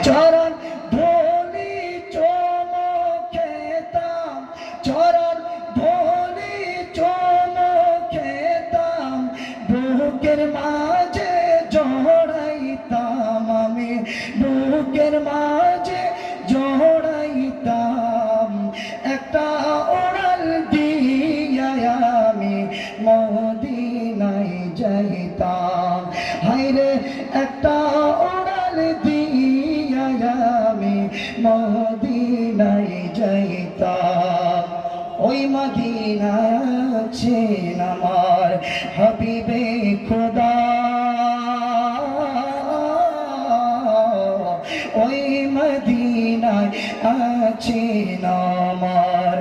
চরণ ধুলি চুমুকেতাম, চরণ ধুলি চুমুকেতাম, বুকের মাঝে জড়াইতাম আমি, বুকের মাঝে জড়াইতাম। একটা উড়াল দিয়া আমি মদিনায় যাইতাম, হায়রে একটা উড়াল দিয়া আমি মদিনায় যাইতাম। ওই মদিনায় আছেন আমার হাবিবে খোদা, ওই মদিনায় আছেন আমার